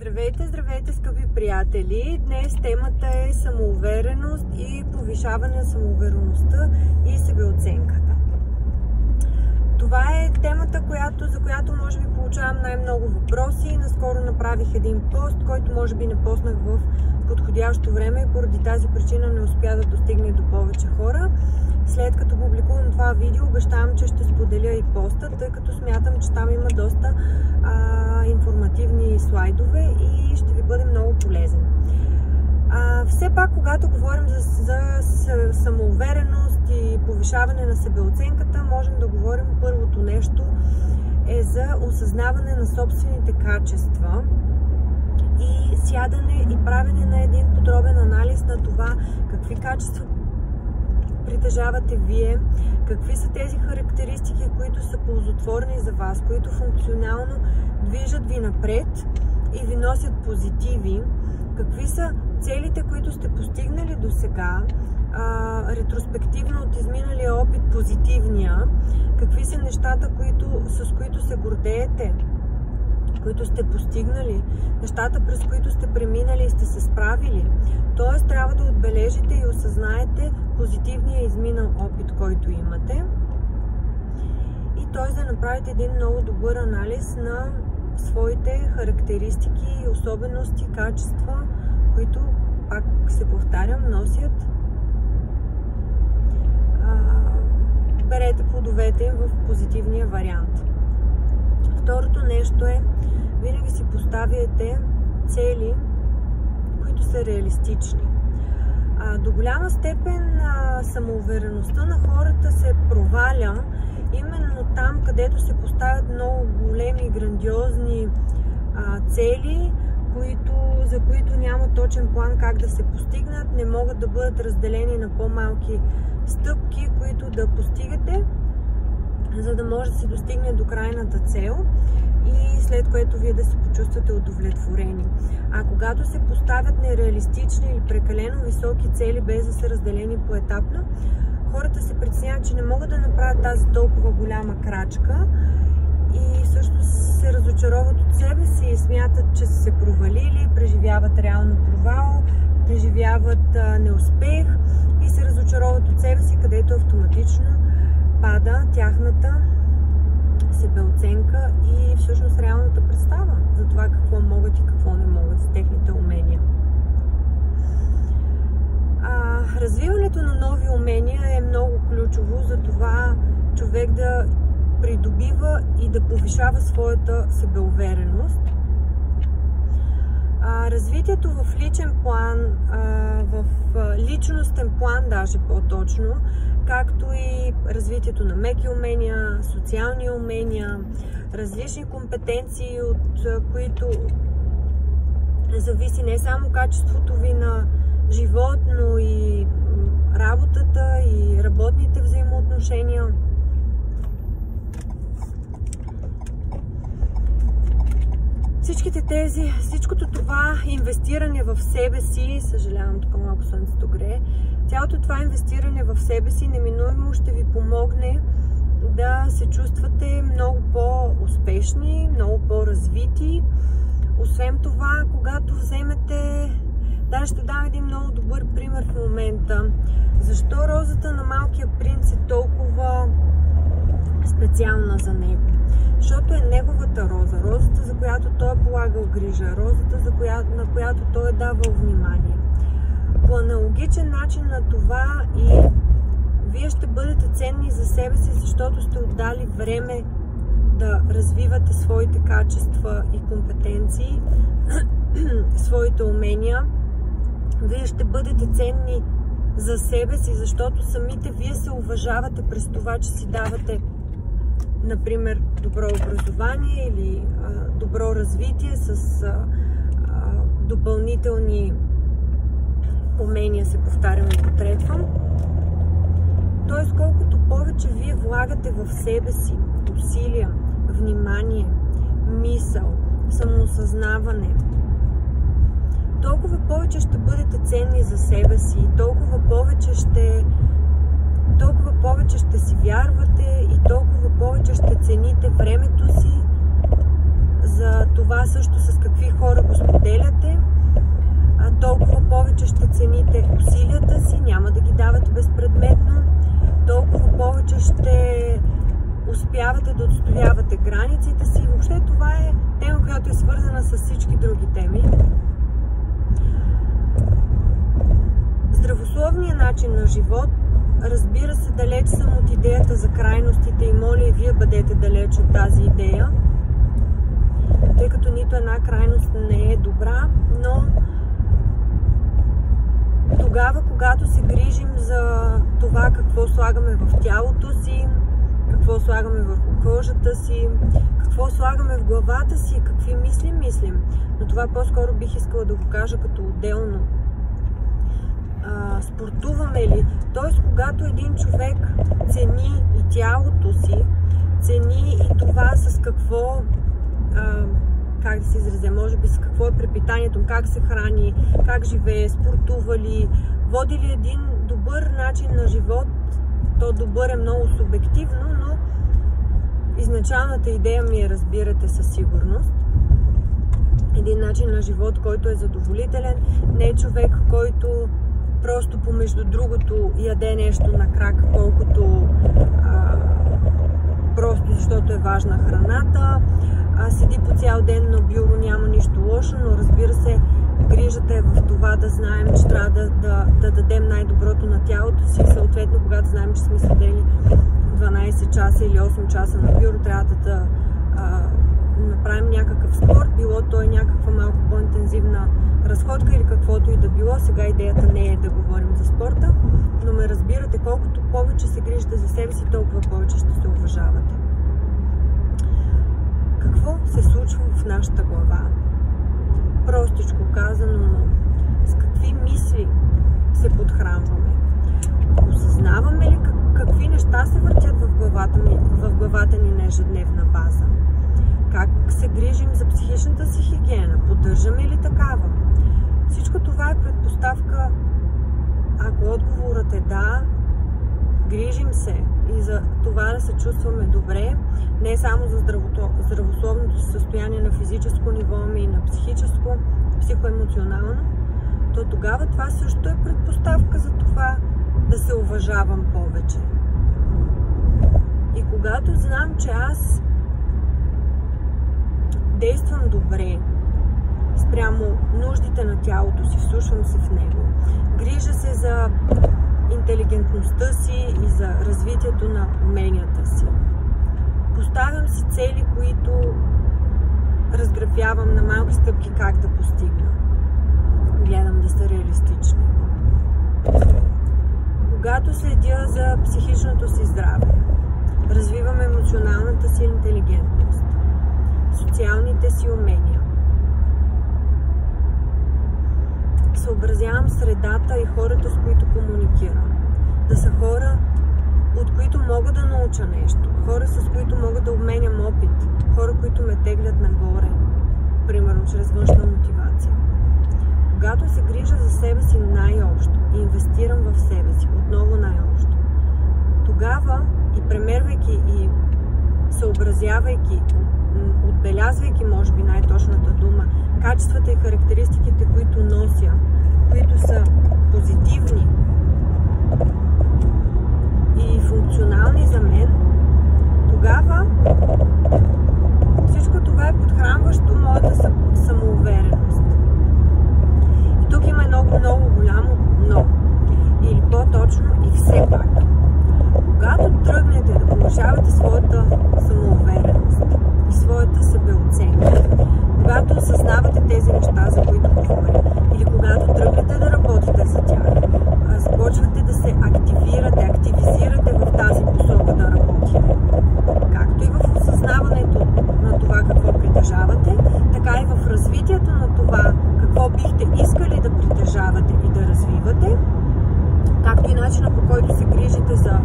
Здравейте, здравейте, скъпи приятели! Днес темата е самоувереност и повишаване на самоувереността и себеоценката. Това е темата, за която може би получавам най-много въпроси. Наскоро направих един пост, който може би не поснах в подходящо време и поради тази причина не успя да достигне до повече хора. След като публикувам това видео, обещавам, че ще споделя и поста, тъй като смятам, че там има доста информативни слайдове и ще ви бъде много полезен. Все пак, когато говорим за самоувереност и повишаване на себеоценката, можем да говорим, първото нещо е за осъзнаване на собствените качества и сядане и правене на един подробен анализ на това какви качества притежавате вие, какви са тези характеристики, които са ползотворни за вас, които функционално движат ви напред и ви носят позитиви, какви са целите, които сте постигнали до сега, ретроспективно от изминалия опит позитивния, какви са нещата, с които се гордеете, които сте постигнали, нещата, през които сте преминали и сте се справили. Тоест, трябва да отбележите и осъзнаете позитивния изминал опит, който имате. И т.е. да направите един много добър анализ на своите характеристики и особености, качества, които, пак се повтарям, носят. Берете плодовете им в позитивния вариант. Второто нещо е, винаги си поставяйте цели, които са реалистични. До голяма степен самоувереността на хората се проваля именно там, където се поставят много големи и грандиозни цели, за които няма точен план как да се постигнат, не могат да бъдат разделени на по-малки стъпки, които да постигате, за да може да се достигне до крайната цел и след което вие да се почувствате удовлетворени. А когато се поставят нереалистични или прекалено високи цели, без да са разделени поетапно, хората се притесняват, че не могат да направят тази толкова голяма крачка и всъщност се разочароват от себе си и смятат, че са се провалили, преживяват реално провал, преживяват неуспех и се разочароват от себе си, където автоматично пада тяхната себеоценка и всъщност реалната представа за това какво могат и какво не могат с техните умения. Развиването на нови умения е много ключово за това човек да придобива и да повишава своята себеувереност. Развитието в личен план, в личностен план даже по-точно, както и развитието на меки умения, социални умения, различни компетенции, от които зависи не само качеството ви на живот, но и работата и работните взаимоотношения. Всичкото това инвестиране в себе си, съжалявам, тук малко слънцето грее, цялото това инвестиране в себе си неминуемо ще ви помогне да се чувствате много по-успешни, много по-развити. Освен това, когато вземете... Даже ще дам един много добър пример в момента. Защо розата на Малкия принц е толкова специална за него? Защото е неговата роза, розата, за която той е полагал грижа, розата, на която той е давал внимание. По аналогичен начин на това и вие ще бъдете ценни за себе си, защото сте отдали време да развивате своите качества и компетенции, своите умения. Вие ще бъдете ценни за себе си, защото самите вие се уважавате през това, че си давате, например, добро образование или добро развитие с допълнителни умения, се повтарям и потретвам. Тоест, колкото повече вие влагате в себе си усилия, внимание, мисъл, самоосъзнаване, толкова повече ще бъдете ценни за себе си, толкова повече ще си вярвате и толкова повече ще цените времето си, за това също с какви хора го ще успявате да отстоявате границите си. Въобще това е тема, която е свързана с всички други теми. Здравословният начин на живот, разбира се, далеч съм от идеята за крайностите и моля и вие бъдете далеч от тази идея, тъй като нито една крайност не е добра, но тогава, когато се грижим за това какво слагаме в тялото си, какво слагаме върху кожата си, какво слагаме в главата си, какви мисли мислим, но това по-скоро бих искала да го кажа като отделно. Спортуваме ли? Т.е. когато един човек цени и тялото си, цени и това с какво, как да се изразя, може би с какво е препитанието, как се храни, как живее, спортува ли, води ли един добър начин на живот, то добър е много субективно, но изначалната идея ми е, разбирате със сигурност, един начин на живот, който е задоволителен, не е човек, който просто помежду другото яде нещо на крак, колкото просто защото е важна храната, седи по цял ден на бюро, няма нищо лошо, но разбира се, грижата е в това да знаем, че трябва да дадем най-доброто на тялото си. Съответно, когато знаем, че сме седели 12 часа или 8 часа на бюро, трябва да направим някакъв спорт, било то е някаква малко по-интензивна разходка или каквото и да било. Сега идеята не е да говорим за спорта, но ме разбирате, колкото повече се грижите за себе си, толкова повече ще се уважавате. Какво се случва в нашата глава? Простичко казано, с какви мисли се подхранваме? Осъзнаваме ли какви неща се въртят в главата ни на ежедневна база? Как се грижим за психичната си хигиена? Поддържаме ли такава? Всичко това е предпоставка, ако отговорът е да, грижим се и за това да се чувстваме добре, не само за здравословното състояние на физическо ниво, ами и на психическо, психоемоционално, то тогава това също е предпоставка за това да се уважавам повече. И когато знам, че аз действам добре спрямо нуждите на тялото си, вслушвам се в него, грижа се за интелигентността си и за развитието на уменията си. Поставям си цели, които разграфявам на малки стъпки как да постигна. Гледам да са реалистични. Когато следя за психичното си здраве, развивам емоционалната си интелигентност, социалните си умения, съобразявам средата и хората, с които комуникирам. Да са хора, от които мога да науча нещо, хора, с които мога да обменям опит, хора, които ме теглят нагоре, примерно чрез външна мотивация. Когато се грижа за себе си най-общо и инвестирам в себе си, отново най-общо, тогава и премервайки и съобразявайки, отбелязвайки, може би най-точната дума, качествата и характеристиките, които нося, които са позитивни и функционални за мен, тогава всичко това е подхранващо моята самоувереност. И тук има много голямо но. Или по-точно и все пак. Когато тръгнете да повишавате своята самоувереност и своята себеоценка, когато осъзнавате тези неща, за които говоря, или когато тръгнете да работите за тях, започвате да се активизирате в тази посока да работите. Както и в осъзнаването на това какво притежавате, така и в развитието на това какво бихте искали да притежавате и да развивате, както и начина, по който се грижите за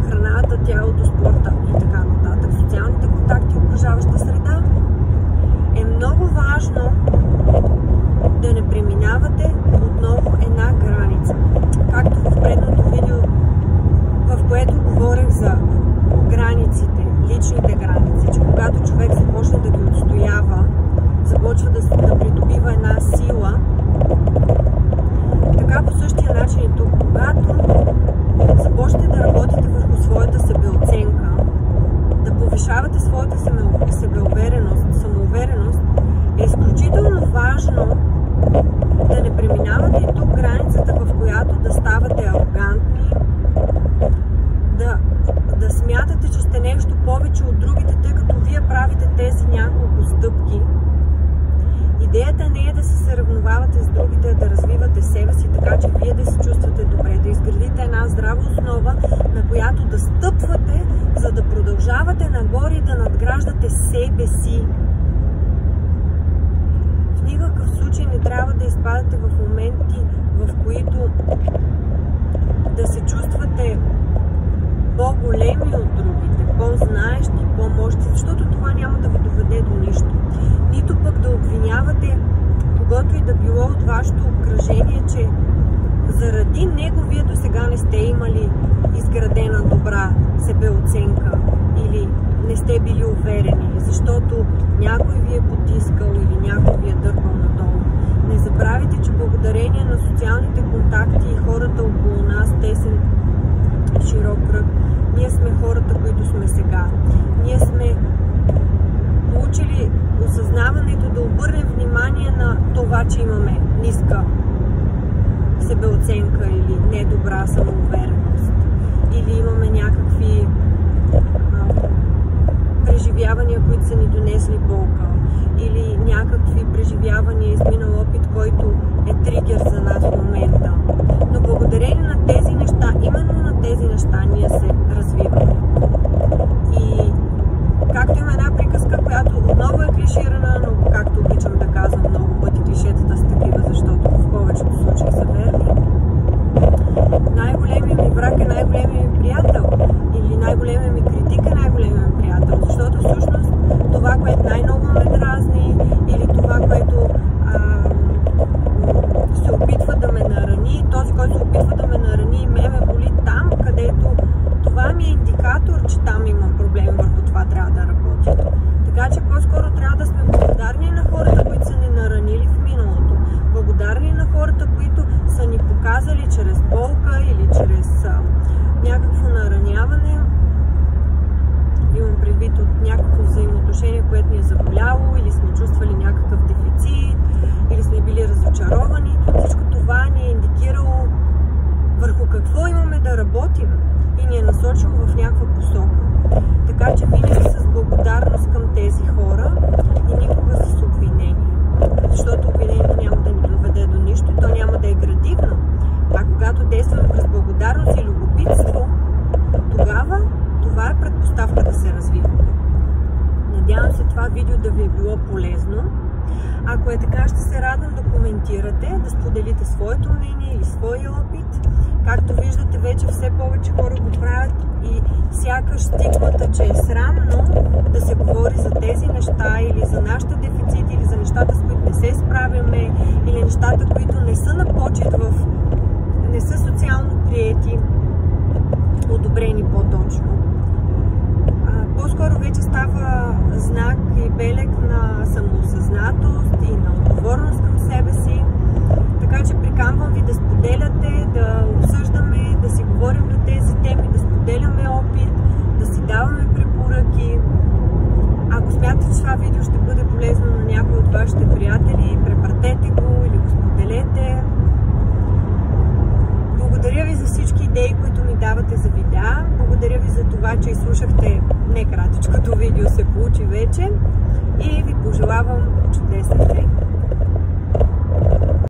храната, тялото, спорта и така нататък, социалните контакти, окружаваща среда, е много важно да не преминавате отново една граница. Както в предното видео, в което говорех за границите, личните граници, че когато човек започне да ги отстоява, започва да придобива една сила, така по същия начин и тук, когато започнете да работите върху своята себеоценка, важно да не преминавате и тук границата, в която да ставате арогантни, да смятате, че сте нещо повече от другите, тъй като вие правите тези няколко стъпки. Идеята не е да се съревновавате с другите, да развивате себе си, така че вие да се чувствате добре, да изградите една здрава основа, на която да стъпвате, за да продължавате нагоре и да надграждате себе си. В никакъв случай не трябва да изпадате в моменти, в които да се чувствате по-големи от другите, по-знаещи, по-мощни, защото това няма да ви доведе до нищо. Нито пък да обвинявате когото и да било от вашето обкръжение, че заради него вие до сега не сте имали изградена добра себеоценка или не сте били уверени, защото някой ви е потискал или някой ви е дърпал надолу. Не забравяйте, че благодарение на социалните контакти и хората около нас, тесен и широк кръг, ние сме хората, които сме сега. Ние сме получили осъзнаването да обърнем внимание на това, че имаме ниска себеоценка или недобра самоувереност, или имаме някакви преживявания, които са ни донесли болка, или някакви преживявания, изминал опит, който е тригер за нас в момента. Но благодарение на тези неща, именно на тези неща, ние се развиваме. И както има една приказка, която отново е клиширана, но както обичам да казвам много пъти, клишетата са такива, защото в повечето случаи са верни. Най-големият ми враг е най-големият ми приятел. Или най-големият ми критик е най-големият ми приятел. Защото всъщност това, което най-много ме дразни, или това, което се опитва да ме нарани, този, който се опитва да ме нарани и ме боли там, където това ми е индикатор, че там имам проблем, върху това трябва да работя. Така че по-скоро трябва да сме благодарни на хората, които са ни наранили в миналото. Благодарни на хората, които са ни показали чрез болка или чрез някакво нараняване. Имам предвид от някакво взаимоотношение, което ни е заболяло, или сме чувствали някакъв дефицит, или сме били разочаровани. Всичко това ни е индикирало върху какво имаме да работим и ни е насочило в някаква посока. Така че винаги с благодарност към тези хора и никога с обвинение. Защото обвинението няма да ни доведе до нищо и то няма да е градивно. А когато действаме през благодарност и любопитство, тогава това е предпоставка да се развива. Надявам се това видео да ви е било полезно. Ако е така, ще се радвам да коментирате, да споделите своето мнение или своя опит. Както виждате, вече все повече хора го правят и сякаш стигмата, че е срамно да се говори за тези неща или за нашите дефицити, или за нещата, с които не се справяме, или нещата, които не са на почет, не са социално приети, одобрени по-точно. По-скоро вече става знак и белег на самоосъзнатост и на отговорност към себе си. Така че приканвам ви да споделяте, да обсъждаме, да си говорим на тези теми, да споделяме опит, да си даваме препоръки. Ако смятате, че това видео ще бъде полезно на някой от вашите приятели, препратете го или го споделете. Благодаря ви за всички идеи, които ми давате за видеа. Благодаря ви за това, че изслушахте не кратичкото видео, се получи вече. И ви пожелавам чудесен ден.